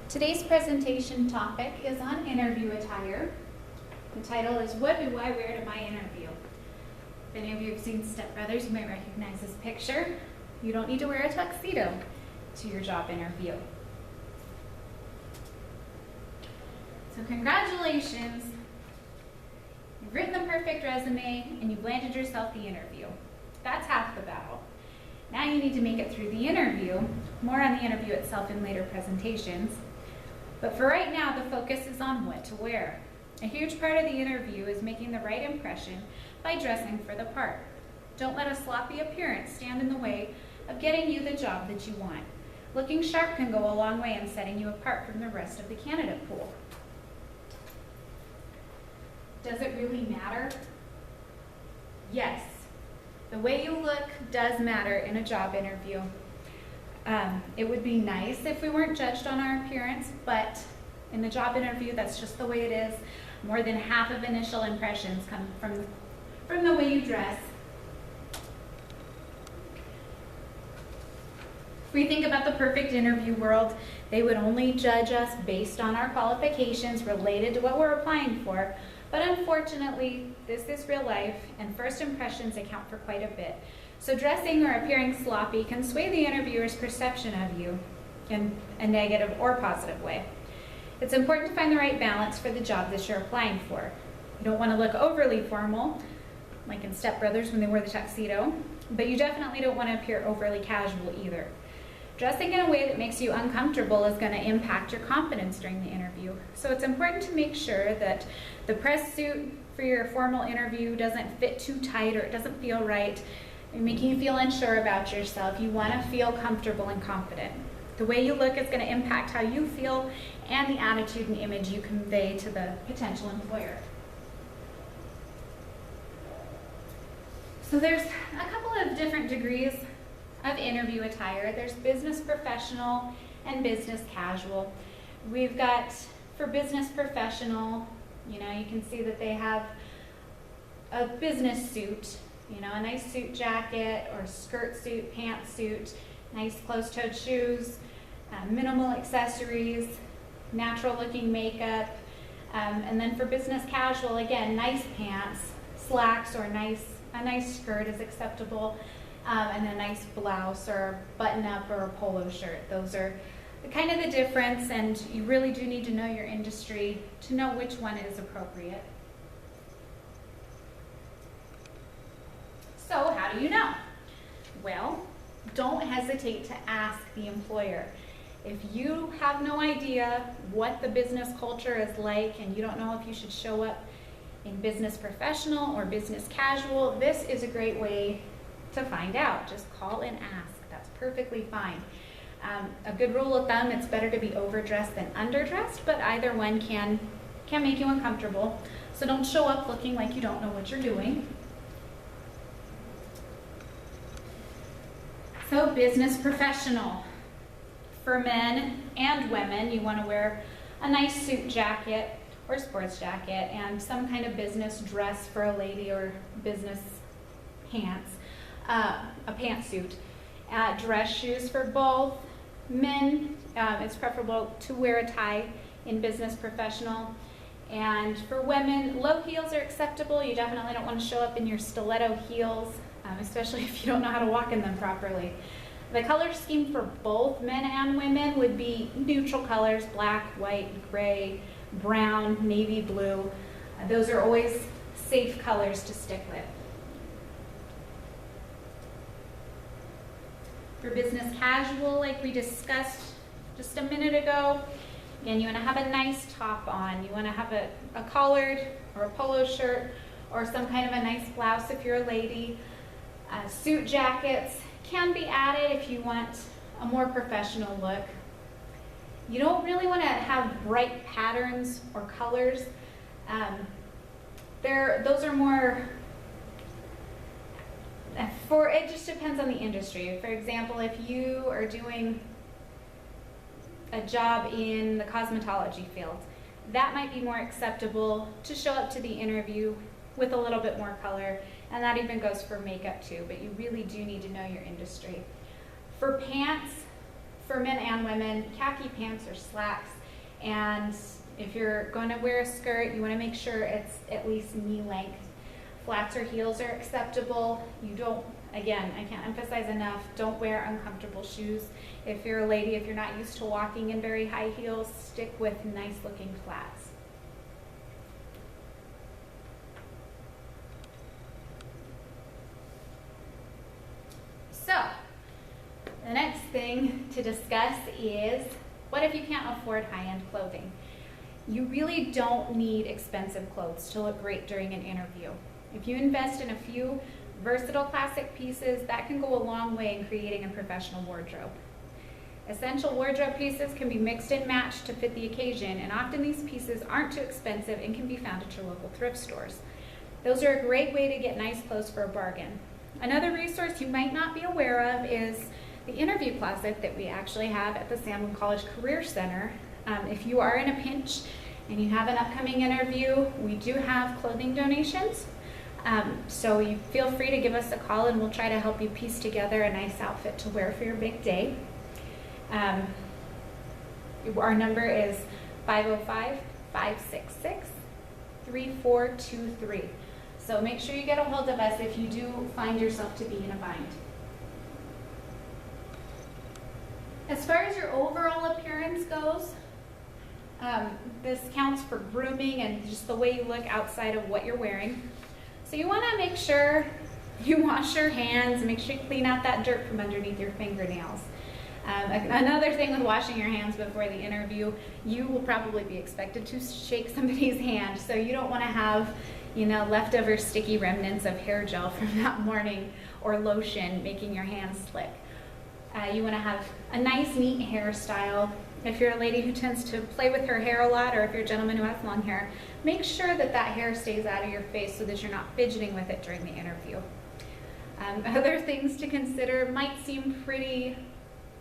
Today's presentation topic is on interview attire. The title is, What Do I Wear to My Interview? If any of you have seen Step Brothers, you might recognize this picture. You don't need to wear a tuxedo to your job interview. So congratulations, you've written the perfect resume and you've landed yourself the interview. That's half the battle. Now you need to make it through the interview, more on the interview itself in later presentations. But for right now, the focus is on what to wear. A huge part of the interview is making the right impression by dressing for the part. Don't let a sloppy appearance stand in the way of getting you the job that you want. Looking sharp can go a long way in setting you apart from the rest of the candidate pool. Does it really matter? Yes. The way you look does matter in a job interview. It would be nice if we weren't judged on our appearance, but in the job interview, that's just the way it is. More than half of initial impressions come from the way you dress. If we think about the perfect interview world, they would only judge us based on our qualifications related to what we're applying for. But unfortunately, this is real life, and first impressions account for quite a bit. So dressing or appearing sloppy can sway the interviewer's perception of you in a negative or positive way. It's important to find the right balance for the job that you're applying for. You don't want to look overly formal, like in Step Brothers when they wore the tuxedo, but you definitely don't want to appear overly casual either. Dressing in a way that makes you uncomfortable is going to impact your confidence during the interview. So it's important to make sure that the press suit for your formal interview doesn't fit too tight or it doesn't feel right, making you feel unsure about yourself. You want to feel comfortable and confident. The way you look is going to impact how you feel and the attitude and image you convey to the potential employer. So there's a couple of different degrees of interview attire. There's business professional and business casual. We've got, for business professional, you can see that they have a business suit, a nice suit jacket or skirt suit, pantsuit, nice closed-toed shoes, minimal accessories, natural looking makeup, and then for business casual, again, nice pants, slacks, or a nice skirt is acceptable. And a nice blouse or button-up or a polo shirt. Those are kind of the difference, and you really do need to know your industry to know which one is appropriate. So how do you know? Well, don't hesitate to ask the employer. If you have no idea what the business culture is like and you don't know if you should show up in business professional or business casual, this is a great way to find out. Just call and ask. That's perfectly fine. A good rule of thumb, it's better to be overdressed than underdressed, but either one can make you uncomfortable. So don't show up looking like you don't know what you're doing. So business professional. For men and women, you want to wear a nice suit jacket or sports jacket and some kind of business dress for a lady or business pants. A pantsuit. Dress shoes for both. Men, it's preferable to wear a tie in business professional. And for women, low heels are acceptable. You definitely don't want to show up in your stiletto heels, especially if you don't know how to walk in them properly. The color scheme for both men and women would be neutral colors: black, white, gray, brown, navy blue. Those are always safe colors to stick with. For business casual, like we discussed just a minute ago, again, you want to have a nice top on. You want to have a collared or a polo shirt or some kind of a nice blouse if you're a lady. Suit jackets can be added if you want a more professional look. You don't really want to have bright patterns or colors. Those are more it just depends on the industry. For example, if you are doing a job in the cosmetology field, that might be more acceptable to show up to the interview with a little bit more color, and that even goes for makeup too, but you really do need to know your industry. For pants, for men and women, khaki pants or slacks And if you're going to wear a skirt, you want to make sure it's at least knee length. Flats or heels are acceptable. You don't, again, I can't emphasize enough, don't wear uncomfortable shoes. If you're a lady, if you're not used to walking in very high heels, stick with nice looking flats. So, the next thing to discuss is, what if you can't afford high-end clothing? You really don't need expensive clothes to look great during an interview. If you invest in a few versatile classic pieces, that can go a long way in creating a professional wardrobe. Essential wardrobe pieces can be mixed and matched to fit the occasion, and often these pieces aren't too expensive and can be found at your local thrift stores. Those are a great way to get nice clothes for a bargain. Another resource you might not be aware of is the interview closet that we actually have at the Salmon College Career Center. If you are in a pinch and you have an upcoming interview, we do have clothing donations. So you feel free to give us a call and we'll try to help you piece together a nice outfit to wear for your big day. Our number is 505-566-3423. So make sure you get a hold of us if you do find yourself to be in a bind. As far as your overall appearance goes, this counts for grooming and just the way you look outside of what you're wearing. So you want to make sure you wash your hands, make sure you clean out that dirt from underneath your fingernails. Another thing with washing your hands before the interview, you will probably be expected to shake somebody's hand, so you don't want to have, leftover sticky remnants of hair gel from that morning or lotion making your hands slick. You want to have a nice, neat hairstyle. If you're a lady who tends to play with her hair a lot, or if you're a gentleman who has long hair, make sure that that hair stays out of your face so that you're not fidgeting with it during the interview. Other things to consider might seem pretty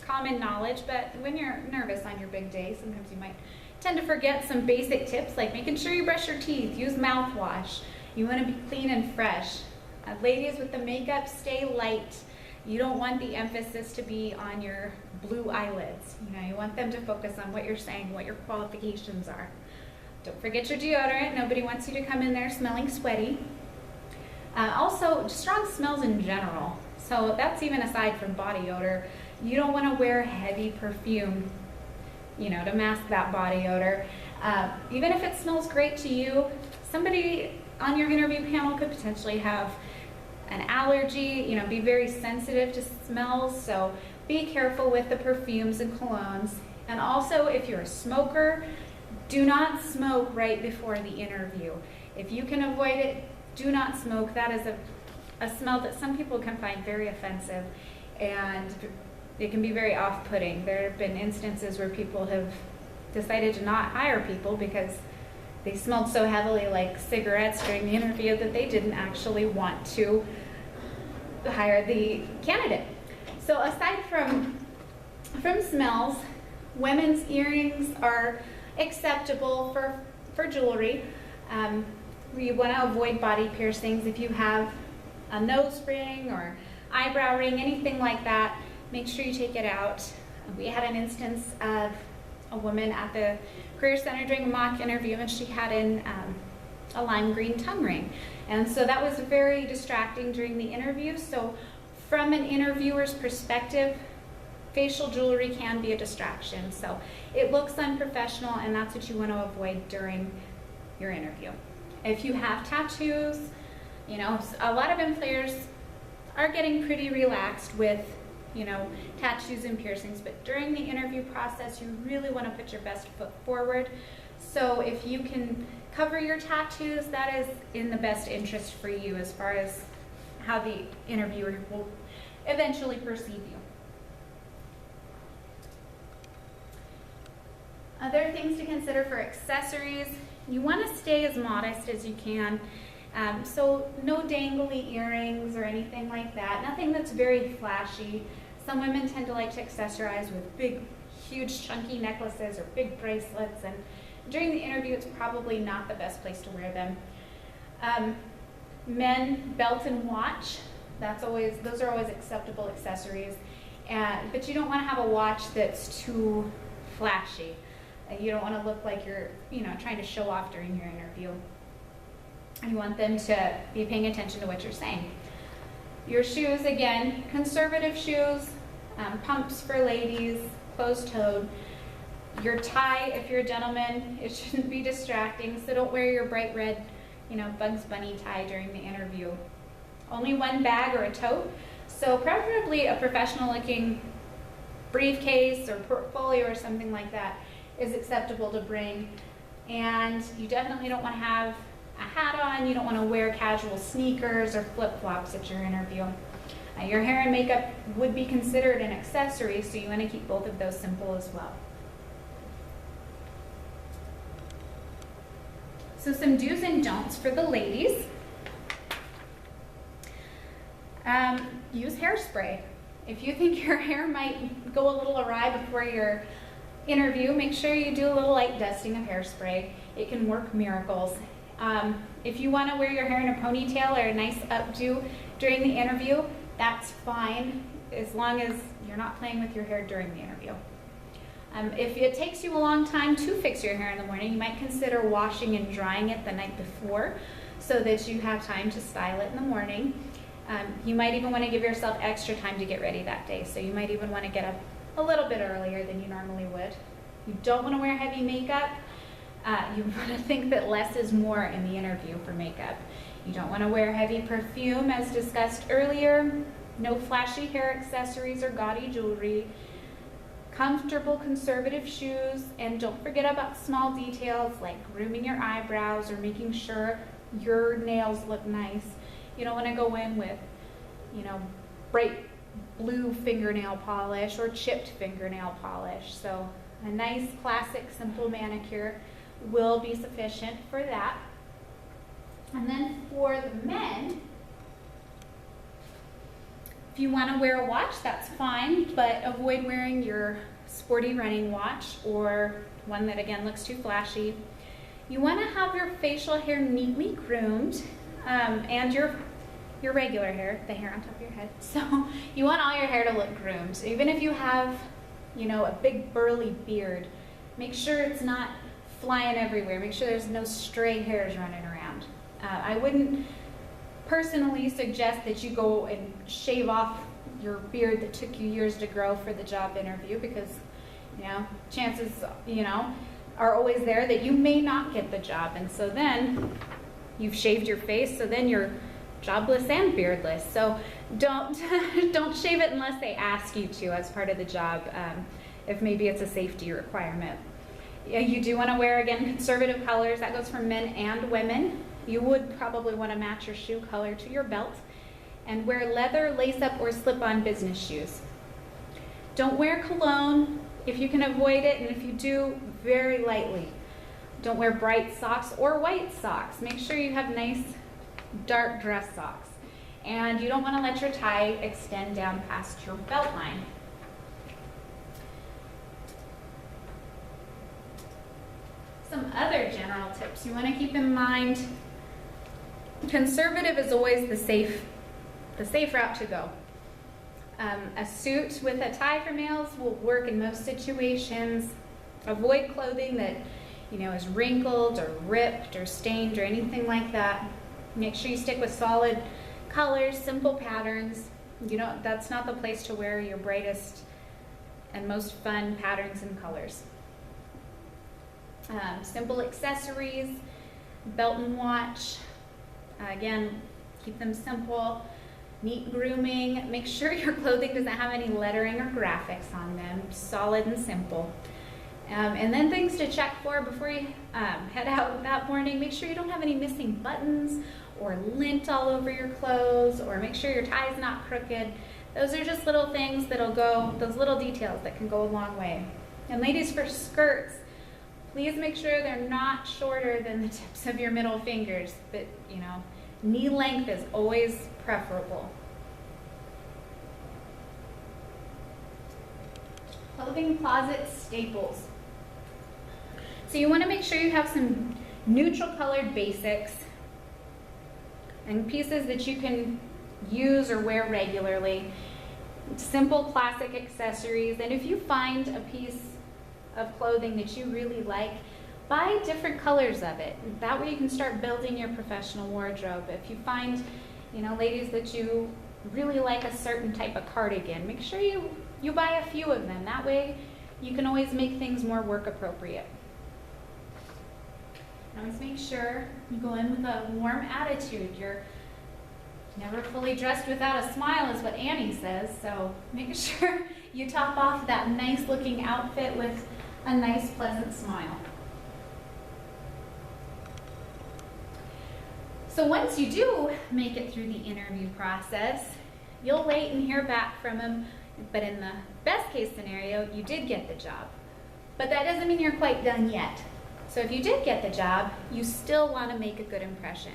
common knowledge, but when you're nervous on your big day, sometimes you might tend to forget some basic tips like making sure you brush your teeth, use mouthwash. You want to be clean and fresh. Ladies with the makeup, stay light. You don't want the emphasis to be on your blue eyelids. You want them to focus on what you're saying, what your qualifications are. Don't forget your deodorant. Nobody wants you to come in there smelling sweaty. Also, strong smells in general. So that's even aside from body odor. You don't want to wear heavy perfume, to mask that body odor. Even if it smells great to you, somebody on your interview panel could potentially have an allergy, be very sensitive to smells, so be careful with the perfumes and colognes. And also, if you're a smoker, do not smoke right before the interview. If you can avoid it, do not smoke. That is a smell that some people can find very offensive, and it can be very off-putting. There have been instances where people have decided to not hire people because they smelled so heavily like cigarettes during the interview that they didn't actually want to hire the candidate. So aside from smells, women's earrings are acceptable for jewelry. We want to avoid body piercings. If you have a nose ring or eyebrow ring, anything like that, make sure you take it out. We had an instance of a woman at the Career Center doing a mock interview, and she had in a lime green tongue ring. And so that was very distracting during the interview. So from an interviewer's perspective, facial jewelry can be a distraction. So it looks unprofessional, and that's what you want to avoid during your interview. If you have tattoos, a lot of employers are getting pretty relaxed with tattoos and piercings, but during the interview process, you really want to put your best foot forward. So if you can cover your tattoos, that is in the best interest for you as far as how the interviewer will eventually perceive you. Other things to consider for accessories, you want to stay as modest as you can. So no dangly earrings or anything like that, nothing that's very flashy. Some women tend to like to accessorize with big, huge, chunky necklaces or big bracelets, and during the interview, it's probably not the best place to wear them. Men, belt and watch, those are always acceptable accessories, but you don't want to have a watch that's too flashy. You don't want to look like you're, trying to show off during your interview. You want them to be paying attention to what you're saying. Your shoes, again, conservative shoes, pumps for ladies, closed-toed. Your tie, if you're a gentleman, it shouldn't be distracting, so don't wear your bright red, Bugs Bunny tie during the interview. Only one bag or a tote, so preferably a professional-looking briefcase or portfolio or something like that is acceptable to bring. And you definitely don't want to have a hat on. You don't want to wear casual sneakers or flip-flops at your interview. Your hair and makeup would be considered an accessory, so you want to keep both of those simple as well. So some do's and don'ts for the ladies. Use hairspray. If you think your hair might go a little awry before your interview, make sure you do a little light dusting of hairspray. It can work miracles. If you want to wear your hair in a ponytail or a nice updo during the interview, that's fine, as long as you're not playing with your hair during the interview. If it takes you a long time to fix your hair in the morning, you might consider washing and drying it the night before so that you have time to style it in the morning. You might even want to give yourself extra time to get ready that day, so you might even want to get up a little bit earlier than you normally would. You don't want to wear heavy makeup. You want to think that less is more in the interview for makeup. You don't want to wear heavy perfume, as discussed earlier. No flashy hair accessories or gaudy jewelry. Comfortable conservative shoes, and don't forget about small details like grooming your eyebrows or making sure your nails look nice. You don't want to go in with, bright blue fingernail polish or chipped fingernail polish. So a nice classic simple manicure will be sufficient for that. And then for the men, if you want to wear a watch, that's fine, but avoid wearing your sporty running watch or one that again looks too flashy. You want to have your facial hair neatly groomed, and your regular hair, the hair on top of your head. So you want all your hair to look groomed. Even if you have, a big burly beard, make sure it's not flying everywhere. Make sure there's no stray hairs running around. I wouldn't personally suggest that you go and shave off your beard that took you years to grow for the job interview, because chances are always there that you may not get the job, and so then you've shaved your face, so then you're jobless and beardless. So don't shave it unless they ask you to as part of the job, if maybe it's a safety requirement. You do want to wear, again, conservative colors. That goes for men and women. You would probably want to match your shoe color to your belt, and wear leather, lace-up, or slip-on business shoes. Don't wear cologne if you can avoid it, and if you do, very lightly. Don't wear bright socks or white socks. Make sure you have nice dark dress socks. And you don't want to let your tie extend down past your belt line. Some other general tips you want to keep in mind. Conservative is always the safe route to go. A suit with a tie for males will work in most situations. Avoid clothing that is wrinkled or ripped or stained or anything like that. Make sure you stick with solid colors, simple patterns. That's not the place to wear your brightest and most fun patterns and colors. Simple accessories, belt and watch. Again, keep them simple. Neat grooming. Make sure your clothing doesn't have any lettering or graphics on them. Solid and simple. And then things to check for before you head out that morning. Make sure you don't have any missing buttons or lint all over your clothes, or make sure your tie is not crooked. Those are just little things those little details that can go a long way. And ladies, for skirts, please make sure they're not shorter than the tips of your middle fingers. But, knee length is always preferable. Clothing closet staples. So you want to make sure you have some neutral colored basics and pieces that you can use or wear regularly. Simple classic accessories. And if you find a piece of clothing that you really like, buy different colors of it. That way you can start building your professional wardrobe. If you find, ladies, that you really like a certain type of cardigan, make sure you buy a few of them. That way you can always make things more work appropriate. Always make sure you go in with a warm attitude. You're never fully dressed without a smile is what Annie says, so make sure you top off that nice looking outfit with a nice pleasant smile. So once you do make it through the interview process, you'll wait and hear back from them, but in the best case scenario, you did get the job. But that doesn't mean you're quite done yet. So if you did get the job, you still want to make a good impression.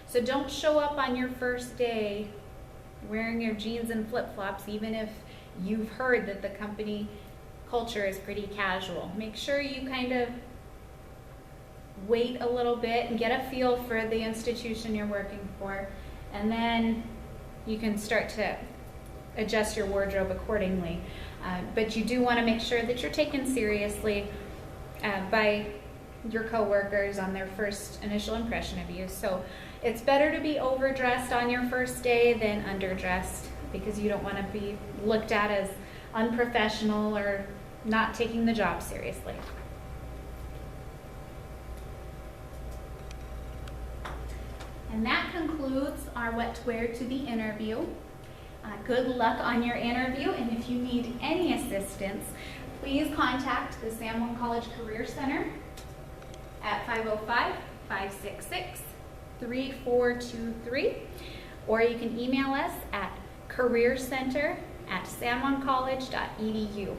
So don't show up on your first day wearing your jeans and flip-flops, even if you've heard that the company culture is pretty casual. Make sure you kind of wait a little bit and get a feel for the institution you're working for, and then you can start to adjust your wardrobe accordingly. But you do want to make sure that you're taken seriously by your coworkers on their first initial impression of you. So it's better to be overdressed on your first day than underdressed, because you don't want to be looked at as unprofessional or not taking the job seriously. And that concludes our what to wear to the interview. Good luck on your interview, and if you need any assistance, please contact the San Juan College Career Center at 505-566-3423, or you can email us at careercenter@sanjuancollege.edu.